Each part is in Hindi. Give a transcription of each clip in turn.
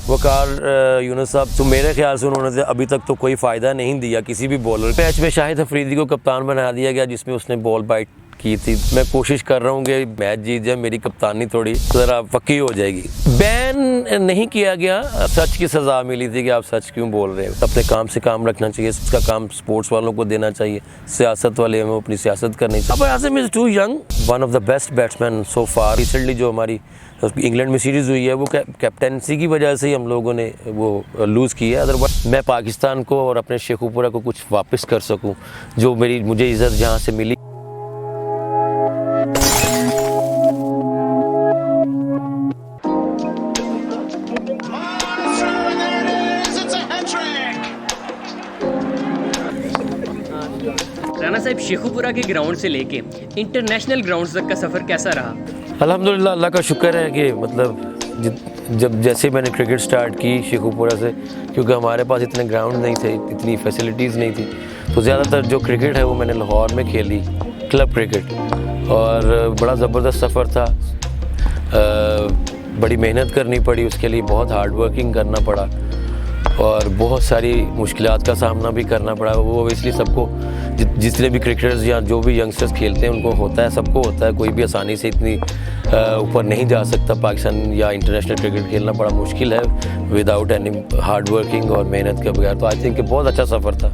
वकार यूनुस साहब, तो मेरे ख्याल से उन्होंने अभी तक तो कोई फ़ायदा नहीं दिया किसी भी बॉलर। मैच में शाहिद अफरीदी को कप्तान बना दिया गया जिसमें उसने बॉल बाइट की थी। मैं कोशिश कर रहा हूँ कि मैच जीत जाए, मेरी कप्तानी थोड़ी ज़रा पक्की हो जाएगी। बैन नहीं किया गया, सच की सज़ा मिली थी कि आप सच क्यों बोल रहे हैं। अपने काम से काम रखना चाहिए, उसका काम स्पोर्ट्स वालों को देना चाहिए, सियासत वाले हमें अपनी सियासत करनी चाहिए। अब Asim is too young, one of the best batsman so far. Recently जो हमारी इंग्लैंड में सीरीज़ हुई है वो कैप्टनसी की वजह से ही हम लोगों ने वो लूज़ की है। अदरवाइज मैं पाकिस्तान को और अपने शेखुपुरा को कुछ वापस कर सकूं, जो मुझे इज़्ज़त जहां से मिली। राना साहब, शेखुपुरा के ग्राउंड से लेके इंटरनेशनल ग्राउंड्स तक का सफ़र कैसा रहा? अल्हम्दुलिल्लाह, अल्लाह का शुक्र है कि मतलब जब जैसे मैंने क्रिकेट स्टार्ट की शेखुपुरा से, क्योंकि हमारे पास इतने ग्राउंड नहीं थे, इतनी फैसिलिटीज़ नहीं थी, तो ज़्यादातर जो क्रिकेट है वो मैंने लाहौर में खेली, क्लब क्रिकेट, और बड़ा ज़बरदस्त सफ़र था। बड़ी मेहनत करनी पड़ी उसके लिए, बहुत हार्ड वर्किंग करना पड़ा और बहुत सारी मुश्किलात का सामना भी करना पड़ा। वो इसलिए सबको, जितने भी क्रिकेटर्स या जो भी यंगस्टर्स खेलते हैं उनको होता है, सबको होता है, कोई भी आसानी से इतनी ऊपर नहीं जा सकता। पाकिस्तान या इंटरनेशनल क्रिकेट खेलना बड़ा मुश्किल है विदाउट एनी हार्ड वर्किंग और मेहनत के बगैर। तो आई थिंक बहुत अच्छा सफ़र था।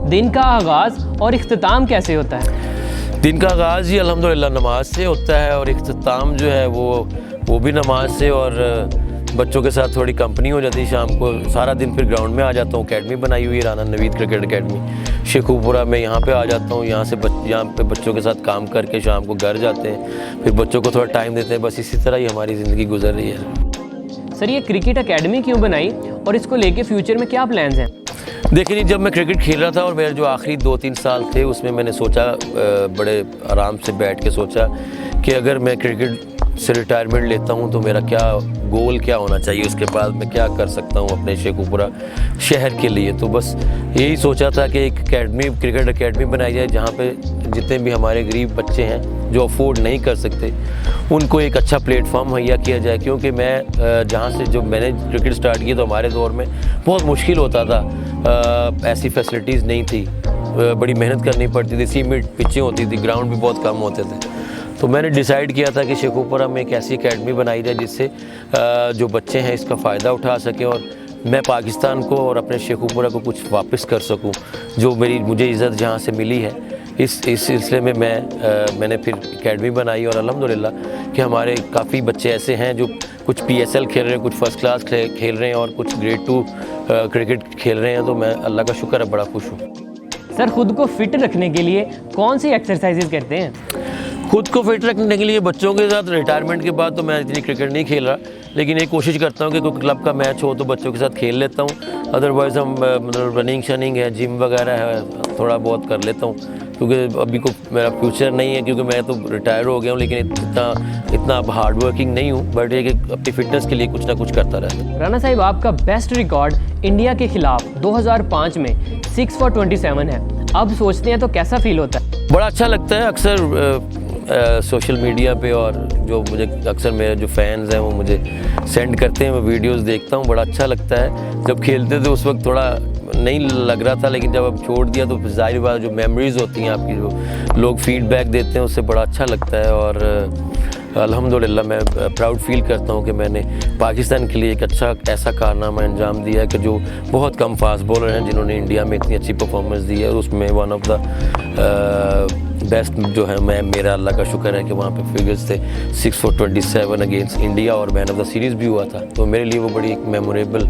दिन का आगाज़ और इख्तिताम कैसे होता है? दिन का आगाज़ ही अल्हम्दुलिल्लाह नमाज से होता है और इख्तिताम जो है वो भी नमाज से, और बच्चों के साथ थोड़ी कंपनी हो जाती है शाम को। सारा दिन फिर ग्राउंड में आ जाता हूँ, अकेडमी बनाई हुई है राना नवीद क्रिकेट अकेडमी शेखुपुरा में, यहाँ पे आ जाता हूँ। यहाँ पे बच्चों के साथ काम करके शाम को घर जाते हैं, फिर बच्चों को थोड़ा टाइम देते हैं। बस इसी तरह ही हमारी ज़िंदगी गुजर रही है। सर, ये क्रिकेट अकेडमी क्यों बनाई और इसको लेके फ्यूचर में क्या प्लान्स हैं? देखिए, जब मैं क्रिकेट खेल रहा था और मेरे जो आखिरी 2-3 साल थे उसमें मैंने सोचा, बड़े आराम से बैठ के सोचा कि अगर मैं क्रिकेट से रिटायरमेंट लेता हूं तो मेरा क्या गोल क्या होना चाहिए, उसके बाद मैं क्या कर सकता हूं अपने शेखुपुरा शहर के लिए। तो बस यही सोचा था कि एक क्रिकेट अकेडमी बनाई जाए जहां पे जितने भी हमारे गरीब बच्चे हैं जो अफोर्ड नहीं कर सकते उनको एक अच्छा प्लेटफॉर्म मुहैया किया जाए। क्योंकि मैं जहाँ से जब मैंने क्रिकेट स्टार्ट किया तो हमारे दौर में बहुत मुश्किल होता था, ऐसी फैसिलिटीज़ नहीं थी, बड़ी मेहनत करनी पड़ती थी, सीमेंट पिचें होती थी, ग्राउंड भी बहुत कम होते थे। तो मैंने डिसाइड किया था कि शेखुपुरा में एक ऐसी अकेडमी बनाई जाए जिससे जो बच्चे हैं इसका फ़ायदा उठा सकें और मैं पाकिस्तान को और अपने शेखुपुरा को कुछ वापस कर सकूं, जो मुझे इज़्ज़त जहां से मिली है। इस सिलसिले में मैंने फिर अकेडमी बनाई और अल्हम्दुलिल्लाह कि हमारे काफ़ी बच्चे ऐसे हैं जो कुछ PSL खेल रहे हैं, कुछ फर्स्ट क्लास खेल रहे हैं और कुछ ग्रेड 2 क्रिकेट खेल रहे हैं। तो मैं अल्लाह का शुक्र है बड़ा खुश हूँ। सर, खुद को फिट रखने के लिए कौन सी एक्सरसाइजेज करते हैं? खुद को फिट रखने के लिए बच्चों के साथ रिटायरमेंट के बाद तो मैं इतनी क्रिकेट नहीं खेल रहा, लेकिन एक कोशिश करता हूँ कि कोई क्लब का मैच हो तो बच्चों के साथ खेल लेता हूँ। अदरवाइज़ हम मतलब रनिंग शनिंग है, जिम वगैरह है, थोड़ा बहुत कर लेता हूँ, क्योंकि अभी को मेरा फ्यूचर नहीं है, क्योंकि मैं तो रिटायर हो गया हूँ। लेकिन इतना हार्ड वर्किंग नहीं हूँ, बट ये कि अपनी फिटनेस के लिए कुछ ना कुछ करता रहता हूँ। राना साहिब, आपका बेस्ट रिकॉर्ड इंडिया के खिलाफ 2005 में 6 for 27 है। अब सोचते हैं तो कैसा फील होता है? बड़ा अच्छा लगता है। अक्सर सोशल मीडिया पे और जो मुझे अक्सर मेरे जो फैंस हैं वो मुझे सेंड करते हैं, मैं वीडियोस देखता हूँ, बड़ा अच्छा लगता है। जब खेलते थे उस वक्त थोड़ा नहीं लग रहा था, लेकिन जब अब छोड़ दिया तो जाहिर बात जो मेमोरीज़ होती हैं आपकी, जो लोग फीडबैक देते हैं, उससे बड़ा अच्छा लगता है। और अल्हम्दुलिल्लाह मैं प्राउड फील करता हूँ कि मैंने पाकिस्तान के लिए एक अच्छा ऐसा कारनामा अंजाम दिया है कि जो बहुत कम फास्ट बॉलर हैं जिन्होंने इंडिया में इतनी अच्छी परफॉर्मेंस दी है, और उसमें वन ऑफ द बेस्ट जो है मेरा अल्लाह का शुक्र है कि वहाँ पे फिगर्स थे 6 for 27 अगेंस्ट इंडिया, और मैन ऑफ द सीरीज़ भी हुआ था। तो मेरे लिए वो बड़ी एक मेमोरेबल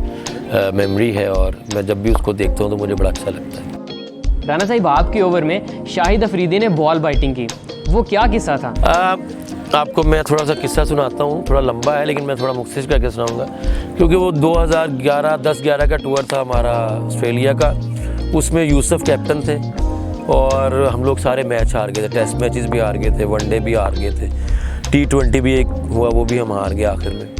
मेमोरी है और मैं जब भी उसको देखता हूँ तो मुझे बड़ा अच्छा लगता है। राना साहिब, आपके ओवर में शाहिद अफरीदी ने बॉल बाइटिंग की, वो क्या किस्सा था? आपको मैं थोड़ा सा किस्सा सुनाता हूँ, थोड़ा लंबा है लेकिन मैं थोड़ा मुख्तसर करके सुनाऊँगा। क्योंकि वो 2010-11 का टूर था हमारा ऑस्ट्रेलिया का, उसमें यूसुफ कैप्टन थे और हम लोग सारे मैच हार गए थे, टेस्ट मैचेस भी हार गए थे, वनडे भी हार गए थे, T20 भी एक हुआ, वो भी हम हार गए आखिर में।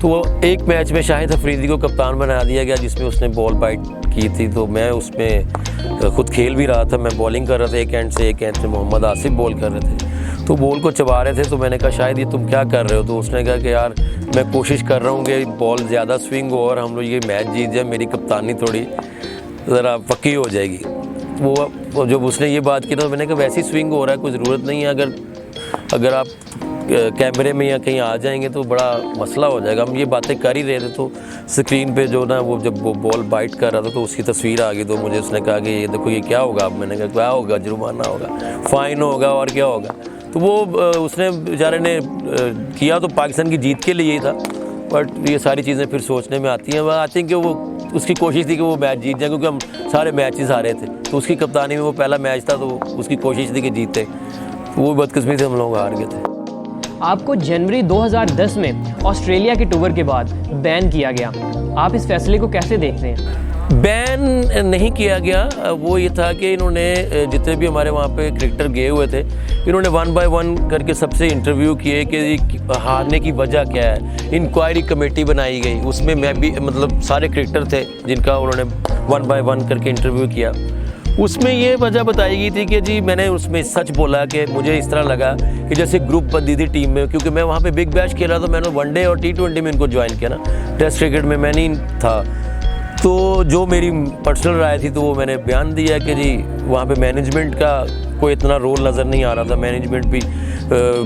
तो वो एक मैच में शाहिद अफरीदी को कप्तान बना दिया गया जिसमें उसने बॉल बाइट की थी। तो मैं उसमें खुद खेल भी रहा था, मैं बॉलिंग कर रहा था, एक एंड से मोहम्मद आसिफ बॉल कर रहे थे। तो बॉल को चबा रहे थे, तो मैंने कहा शायद ये तुम क्या कर रहे हो। तो उसने कहा कि यार मैं कोशिश कर रहा हूँ कि बॉल ज़्यादा स्विंग हो और हम लोग ये मैच जीत जाए, मेरी कप्तानी थोड़ी ज़रा पक्की हो जाएगी। वो जब उसने ये बात की तो मैंने कहा वैसे ही स्विंग हो रहा है, कोई ज़रूरत नहीं है, अगर आप कैमरे में या कहीं आ जाएंगे तो बड़ा मसला हो जाएगा। हम ये बातें कर ही रहे थे तो स्क्रीन पे जो ना वो जब वो बॉल बाइट कर रहा था तो उसकी तस्वीर आ गई। तो मुझे उसने कहा कि ये देखो ये क्या होगा। अब मैंने कहा क्या होगा, जुर्माना होगा, फ़ाइन होगा और क्या होगा। तो वो उसने बेचारे ने किया तो पाकिस्तान की जीत के लिए ही था, बट ये सारी चीज़ें फिर सोचने में आती हैं। आई थिंक कि वो उसकी कोशिश थी कि वो मैच जीत जाए, क्योंकि हम सारे मैचेस हारे थे, तो उसकी कप्तानी में वो पहला मैच था, तो उसकी कोशिश थी कि जीते। तो वो बदकिस्मती से हम लोग हार गए थे। आपको जनवरी 2010 में ऑस्ट्रेलिया के टूर के बाद बैन किया गया, आप इस फैसले को कैसे देखते हैं? बैन नहीं किया गया, वो ये था कि इन्होंने जितने भी हमारे वहाँ पे क्रिकेटर गए हुए थे, इन्होंने 1 बाय 1 करके सबसे इंटरव्यू किए कि हारने की वजह क्या है। इंक्वायरी कमेटी बनाई गई, उसमें मैं भी मतलब सारे क्रिकेटर थे जिनका उन्होंने 1 बाय 1 करके इंटरव्यू किया। उसमें ये वजह बताई गई थी कि जी मैंने उसमें सच बोला कि मुझे इस तरह लगा कि जैसे ग्रुप बंदी थी टीम में, क्योंकि मैं वहाँ पे बिग बैश खेला, तो मैंने वनडे और T20 में इनको ज्वाइन किया ना, टेस्ट क्रिकेट में मैं नहीं था। तो जो मेरी पर्सनल राय थी तो वो मैंने बयान दिया कि जी वहाँ पे मैनेजमेंट का कोई इतना रोल नज़र नहीं आ रहा था। मैनेजमेंट भी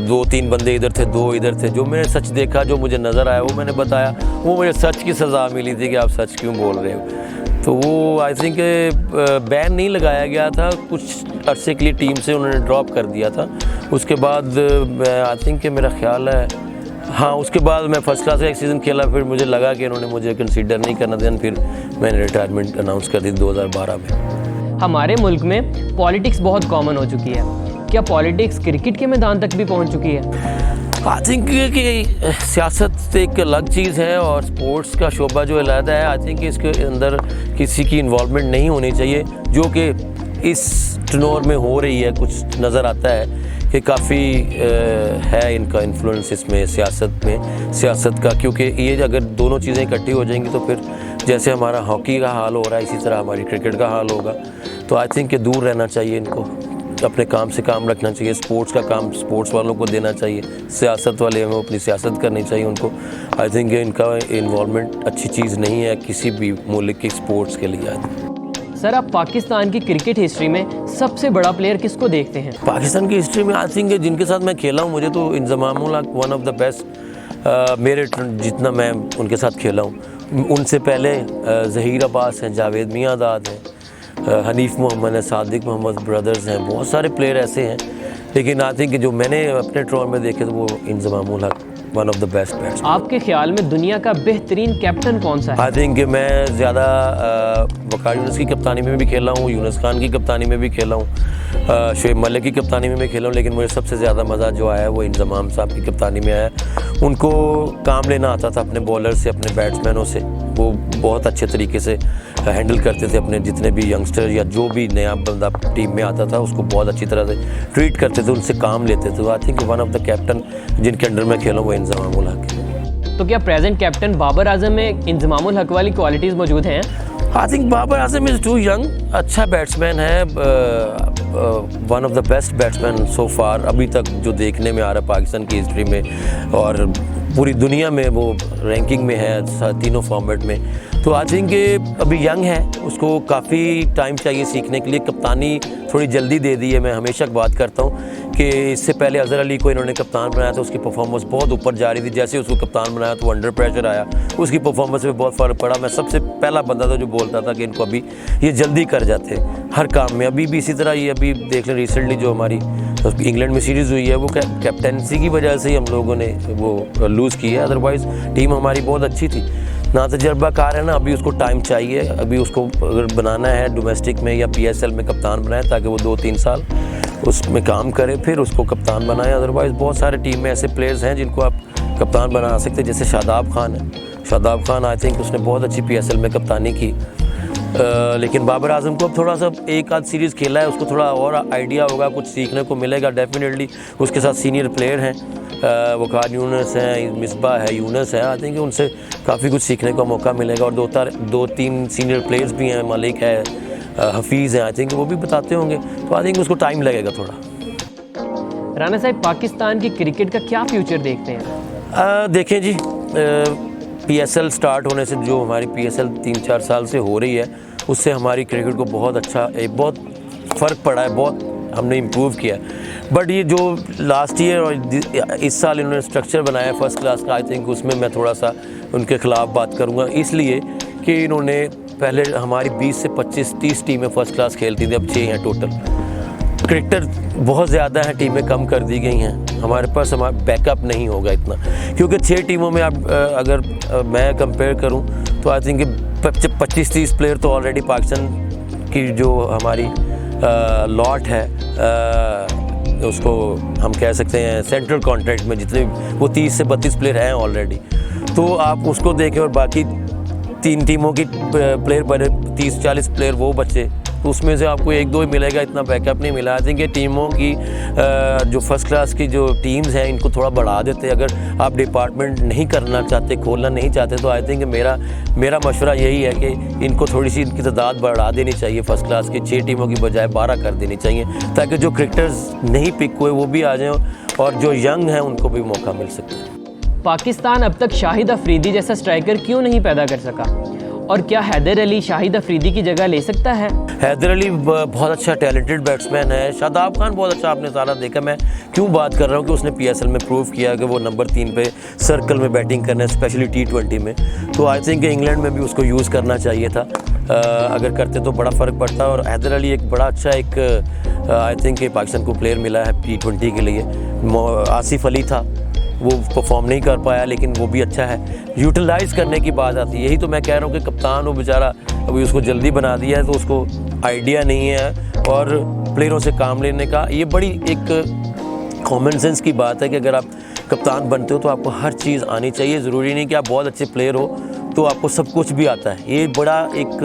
2-3 बंदे इधर थे, 2 इधर थे। जो मैंने सच देखा, जो मुझे नज़र आया वो मैंने बताया। वो मुझे सच की सज़ा मिली थी कि आप सच क्यों बोल रहे हो। तो वो आई थिंक बैन नहीं लगाया गया था, कुछ अरसे के लिए टीम से उन्होंने ड्रॉप कर दिया था। उसके बाद आई थिंक कि मेरा ख्याल है हाँ, उसके बाद मैं फर्स्ट क्लास का एक सीज़न खेला, फिर मुझे लगा कि इन्होंने मुझे कंसीडर नहीं करना देन, फिर मैंने रिटायरमेंट अनाउंस कर दी 2012 में। हमारे मुल्क में पॉलिटिक्स बहुत कॉमन हो चुकी है, क्या पॉलिटिक्स क्रिकेट के मैदान तक भी पहुंच चुकी है? आई थिंक कि सियासत एक अलग चीज़ है और स्पोर्ट्स का शोबा जो अलहदा है। आई थिंक इसके अंदर किसी की इन्वॉल्वमेंट नहीं होनी चाहिए, जो कि इस टनोर में हो रही है। कुछ नज़र आता है कि काफ़ी है इनका इन्फ्लुएंस इसमें, सियासत का, क्योंकि ये अगर दोनों चीज़ें इकट्ठी हो जाएंगी तो फिर जैसे हमारा हॉकी का हाल हो रहा है इसी तरह हमारी क्रिकेट का हाल होगा। तो आई थिंक कि दूर रहना चाहिए इनको, अपने काम से काम रखना चाहिए, स्पोर्ट्स का काम स्पोर्ट्स वालों को देना चाहिए, सियासत वाले हमें अपनी सियासत करनी चाहिए उनको। आई थिंक इनका इन्वॉल्वमेंट अच्छी चीज़ नहीं है किसी भी मुल्क के स्पोर्ट्स के लिए। सर, आप पाकिस्तान की क्रिकेट हिस्ट्री में सबसे बड़ा प्लेयर किसको देखते हैं? पाकिस्तान की हिस्ट्री में आई थिंक जिनके साथ मैं खेला हूँ, मुझे तो इंजमामुल हक वन ऑफ द बेस्ट, मेरे जितना मैं उनके साथ खेला हूँ। उनसे पहले ज़हीर अब्बास हैं, जावेद मियांदाद हैं, हनीफ मोहम्मद है, सादिक मोहम्मद ब्रदर्स हैं, बहुत सारे प्लेयर ऐसे हैं। लेकिन आई थिंक जो मैंने अपने टूर में देखे तो वो इंजमामुल हक one of the best batsman. आपके ख्याल में दुनिया का बेहतरीन कैप्टन कौन सा है? आई थिंक मैं ज़्यादा वकार यूनुस की कप्तानी में भी खेला हूँ, यूनुस खान की कप्तानी में भी खेला हूँ, शोएब मलिक की कप्तानी में भी खेला हूँ, लेकिन मुझे सबसे ज़्यादा मज़ा जो आया वो इंजमाम साहब की कप्तानी में आया। उनको काम लेना आता था अपने बॉलर से, अपने बैट्समैनों से। वो बहुत अच्छे तरीके से हैंडल करते थे अपने जितने भी यंगस्टर या जो भी नया बंदा टीम में आता था उसको बहुत अच्छी तरह से ट्रीट करते थे, उनसे काम लेते थे। I think one of the captain जिनके अंडर में खेला वो इंजमामुल हक है। तो क्या प्रेजेंट कैप्टन बाबर आजम में इंजमामुल हक वाली क्वालिटीज़ मौजूद हैं? I think Babar Azam is too young, अच्छा बैट्समैन है, one of the best batsman so far अभी तक जो देखने में आ रहा है पाकिस्तान की हिस्ट्री में, और पूरी दुनिया में वो रैंकिंग में है तीनों फॉर्मेट में। तो आई थिंक अभी यंग है, उसको काफ़ी टाइम चाहिए सीखने के लिए। कप्तानी थोड़ी जल्दी दे दी है। मैं हमेशा बात करता हूँ कि इससे पहले अज़हर अली को इन्होंने कप्तान बनाया था, उसकी परफॉर्मेंस बहुत ऊपर जा रही थी। जैसे उसको कप्तान बनाया तो अंडर प्रेशर आया, उसकी परफॉर्मेंस में बहुत फ़र्क पड़ा। मैं सबसे पहला बंदा था जो बोलता था कि इनको अभी ये जल्दी कर जाते हैं हर काम में। अभी भी इसी तरह ये अभी देख लें, रिसेंटली जो हमारी इंग्लैंड में सीरीज़ हुई है वो कैप्टनसी की वजह से ही हम लोगों ने वो लूज़ की है, अदरवाइज़ टीम हमारी बहुत अच्छी थी। ना तजर्बाकार है ना, अभी उसको टाइम चाहिए। अभी उसको अगर बनाना है डोमेस्टिक में या PSL में कप्तान बनाए ताकि वो 2-3 साल उसमें काम करे, फिर उसको कप्तान बनाए। अदरवाइज़ बहुत सारे टीम में ऐसे प्लेयर्स हैं जिनको आप कप्तान बना सकते हैं, जैसे शादाब खान है। शादाब खान आई थिंक उसने बहुत अच्छी PSL में कप्तानी की। लेकिन बाबर आजम को अब थोड़ा सा एक आध सीरीज़ खेला है, उसको थोड़ा और आइडिया होगा, कुछ सीखने को मिलेगा डेफिनेटली। उसके साथ सीनियर प्लेयर हैं, वकार यूनुस हैं, मिसबा है, यूनुस है। आई थिंक उनसे काफ़ी कुछ सीखने का मौका मिलेगा। और 2-3 सीनियर प्लेयर्स भी हैं, मलिक है, हफीज़ हैं, आई थिंक वो भी बताते होंगे। तो आई थिंक उसको टाइम लगेगा थोड़ा। राना साहब, पाकिस्तान की क्रिकेट का क्या फ्यूचर देखते हैं? देखें जी, PSL स्टार्ट होने से जो हमारी PSL 3-4 साल से हो रही है, उससे हमारी क्रिकेट को बहुत अच्छा बहुत फ़र्क पड़ा है, बहुत हमने इम्प्रूव किया है। बट ये जो लास्ट ईयर और इस साल इन्होंने स्ट्रक्चर बनाया है फर्स्ट क्लास का, आई थिंक उसमें मैं थोड़ा सा उनके ख़िलाफ़ बात करूँगा, इसलिए कि इन्होंने पहले हमारी 20 से 25-30 टीमें फ़र्स्ट क्लास खेलती थी, अब 6 हैं टोटल। क्रिकेटर बहुत ज़्यादा हैं, टीमें कम कर दी गई हैं, हमारे पास हमारा बैकअप नहीं होगा इतना, क्योंकि 6 टीमों में आप अगर मैं कंपेयर करूं तो आई थिंक 25-30 प्लेयर तो ऑलरेडी पाकिस्तान की जो हमारी लॉट है, उसको हम कह सकते हैं सेंट्रल कॉन्ट्रैक्ट में जितने वो 30 से 32 प्लेयर हैं ऑलरेडी, तो आप उसको देखें और बाकी 3 टीमों की प्लेयर बने 30-40 प्लेयर वो बचे, तो उसमें से आपको 1-2 ही मिलेगा, इतना बैकअप नहीं मिला। आई थिंक ये टीमों की जो फर्स्ट क्लास की जो टीम्स हैं इनको थोड़ा बढ़ा देते। अगर आप डिपार्टमेंट नहीं करना चाहते, खोलना नहीं चाहते, तो आई थिंक मेरा मशवरा यही है कि इनको थोड़ी सी इनकी तादाद बढ़ा देनी चाहिए, फर्स्ट क्लास की 6 टीमों की बजाय 12 कर देनी चाहिए, ताकि जो क्रिकेटर्स नहीं पिक हुए वो भी आ जाएँ और जो यंग हैं उनको भी मौका मिल सके। पाकिस्तान अब तक शाहिद अफरीदी जैसा स्ट्राइकर क्यों नहीं पैदा कर सका, और क्या हैदर अली शाहिद अफरीदी की जगह ले सकता है? हैदर अली बहुत अच्छा टैलेंटेड बैट्समैन है, शादाब खान बहुत अच्छा आपने सारा देखा। मैं क्यों बात कर रहा हूँ कि उसने PSL में प्रूव किया कि वो नंबर 3 पे सर्कल में बैटिंग करना है, स्पेशली T20 में, तो आई थिंक इंग्लैंड में भी उसको यूज़ करना चाहिए था। अगर करते तो बड़ा फ़र्क पड़ता। और हैदर अली एक बड़ा अच्छा आई थिंक पाकिस्तान को प्लेयर मिला है T20 के लिए। आसिफ अली था, वो परफॉर्म नहीं कर पाया, लेकिन वो भी अच्छा है। यूटिलाइज़ करने की बात आती है, यही तो मैं कह रहा हूँ कि कप्तान वो बेचारा अभी उसको जल्दी बना दिया है, तो उसको आइडिया नहीं है और प्लेयरों से काम लेने का। ये बड़ी एक कॉमन सेंस की बात है कि अगर आप कप्तान बनते हो तो आपको हर चीज़ आनी चाहिए। ज़रूरी नहीं कि आप बहुत अच्छे प्लेयर हो तो आपको सब कुछ भी आता है। ये बड़ा एक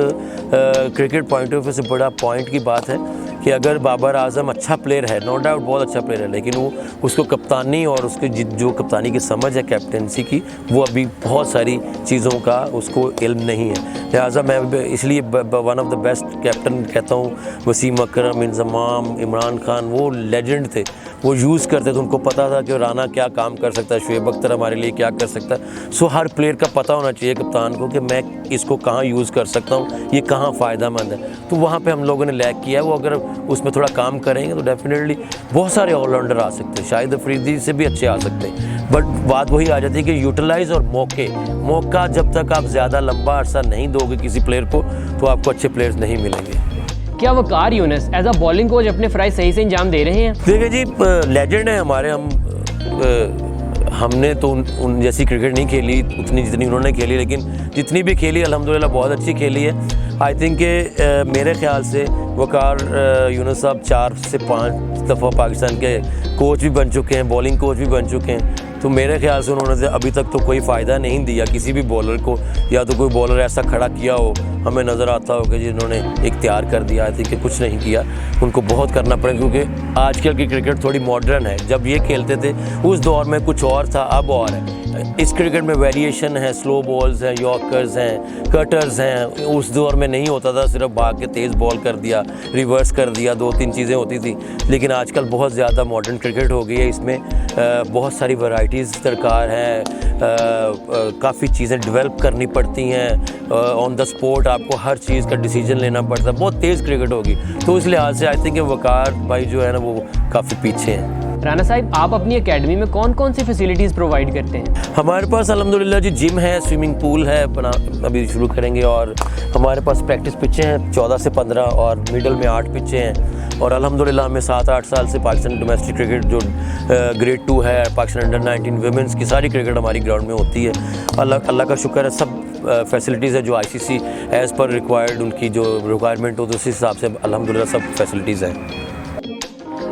क्रिकेट पॉइंट ऑफ व्यू से बड़ा पॉइंट की बात है कि अगर बाबर आजम अच्छा प्लेयर है, नो डाउट बहुत अच्छा प्लेयर है, लेकिन वो उसको कप्तानी और उसकी जो कप्तानी की समझ है कैप्टेंसी की, वो अभी बहुत सारी चीज़ों का उसको इल्म नहीं है। लिहाजा मैं इसलिए one of the best captain कहता हूँ वसीम अकरम, इंजमाम, इमरान खान, वो लेजेंड थे, वो यूज़ करते थे, उनको पता था कि राना क्या काम कर सकता है, शुएब अख्तर हमारे लिए क्या कर सकता है। सो हर प्लेयर का पता होना चाहिए कप्तान को कि मैं इसको कहाँ यूज़ कर सकता हूँ, ये कहाँ फ़ायदेमंद है। तो वहाँ पे हम लोगों ने लैक किया है। वो अगर उसमें थोड़ा काम करेंगे तो डेफिनेटली बहुत सारे ऑलराउंडर आ सकते हैं, शाहिद अफरीदी से भी अच्छे आ सकते हैं। बट बात वही आ जाती है कि यूटिलाइज़ और मौका जब तक आप ज़्यादा लंबा अरसा नहीं दोगे किसी प्लेयर को, तो आपको अच्छे प्लेयर्स नहीं मिलेंगे। क्या Waqar Younis as a bowling coach अपने फ्राइज सही से अंजाम दे रहे हैं? देखिए जी, लेजेंड है हमारे। हमने तो उन जैसी क्रिकेट नहीं खेली उतनी जितनी उन्होंने खेली, लेकिन जितनी भी खेली अल्हम्दुलिल्लाह बहुत अच्छी खेली है। आई थिंक मेरे ख्याल से वकार यूनुस साहब 4 से 5 दफ़ा पाकिस्तान के कोच भी बन चुके हैं, बॉलिंग कोच भी बन चुके हैं। तो मेरे ख्याल से उन्होंने अभी तक तो कोई फ़ायदा नहीं दिया किसी भी बॉलर को, या तो कोई बॉलर ऐसा खड़ा किया हो हमें नज़र आता हो कि जिन्होंने इख्तियार कर दिया। आई थिंक कुछ नहीं किया, उनको बहुत करना पड़ेगा, क्योंकि आजकल की क्रिकेट थोड़ी मॉडर्न है। जब ये खेलते थे उस दौर में कुछ और था, अब और है। इस क्रिकेट में वेरिएशन है, स्लो बॉल्स हैं, यॉर्कर्स हैं, कटर्स हैं। उस दौर में नहीं होता था, सिर्फ भाग के तेज़ बॉल कर दिया, रिवर्स कर दिया, 2-3 चीज़ें होती थी। लेकिन आजकल बहुत ज़्यादा मॉडर्न क्रिकेट हो गई है, इसमें बहुत सारी वैरायटीज़ दरकार हैं, काफ़ी चीज़ें डेवलप करनी पड़ती हैं, ऑन द स्पॉट आपको हर चीज़ का डिसीजन लेना पड़ता है, बहुत तेज़ क्रिकेट होगी। तो इस लिहाज से आई थिंक वकार भाई जो है ना वो काफ़ी पीछे हैं। राना साहिब, आप अपनी एकेडमी में कौन कौन सी फैसिलिटीज़ प्रोवाइड करते हैं? हमारे पास अल्हम्दुलिल्लाह जी जिम है, स्विमिंग पूल है, अपना अभी शुरू करेंगे, और हमारे पास प्रैक्टिस पिचें हैं 14 से 15 और मिडल में 8 पिचें हैं। और अल्हम्दुलिल्लाह हमें 7-8 साल से पाकिस्तान डोमेस्टिक क्रिकेट जो ग्रेड 2 है, पाकिस्तान अंडर 19 वुमेंस की सारी क्रिकेट हमारी ग्राउंड में होती है। अल्लाह का शुक्र है, सब फैसिलिटीज़ है जो ICC एज़ पर रिक्वायर्ड उनकी जो रिक्वायरमेंट हो तो उस हिसाब से अल्हम्दुलिल्लाह सब फैसिलिटीज़ हैं।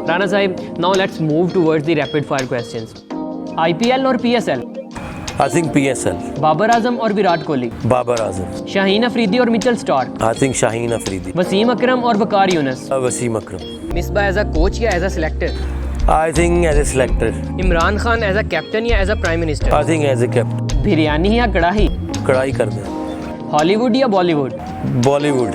राना साहिब, now let's move towards the rapid fire questions. IPL और PSL? I think PSL। Babar Azam और विराट कोहली? बाबर आजम। शाहीन अफरीदी और Mitchell Starc? I think Shaheen Afridi. Wasim Akram और Waqar Younis? Wasim Akram. Misbah as a coach या as a selector? I think as a selector. Imran Khan as a captain या as a prime minister? I think as a captain. Biryani या कढ़ाई? कढ़ाई कर दें। हॉलीवुड या बॉलीवुड? बॉलीवुड।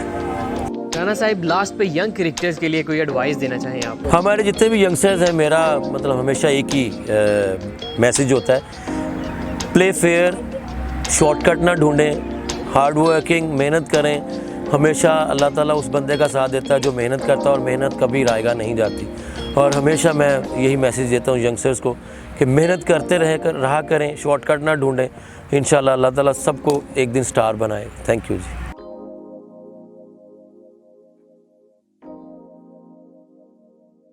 राना राना साहिब लास्ट पे यंग क्रिकेटर्स के लिए कोई एडवाइस देना चाहें आप? हमारे जितने भी यंगस्टर्स हैं, मेरा मतलब हमेशा एक ही मैसेज होता है, प्ले फेयर, शॉर्टकट ना ढूंढें, हार्ड वर्किंग, मेहनत करें। हमेशा अल्लाह ताला उस बंदे का साथ देता है जो मेहनत करता है, और मेहनत कभी रायगा नहीं जाती। और हमेशा मैं यही मैसेज देता हूँ यंगस्टर्स को कि मेहनत करते रहा करें, शॉर्टकट ना ढूंढें। इंशाल्लाह अल्लाह ताला सबको एक दिन स्टार बनाए। Thank you ji.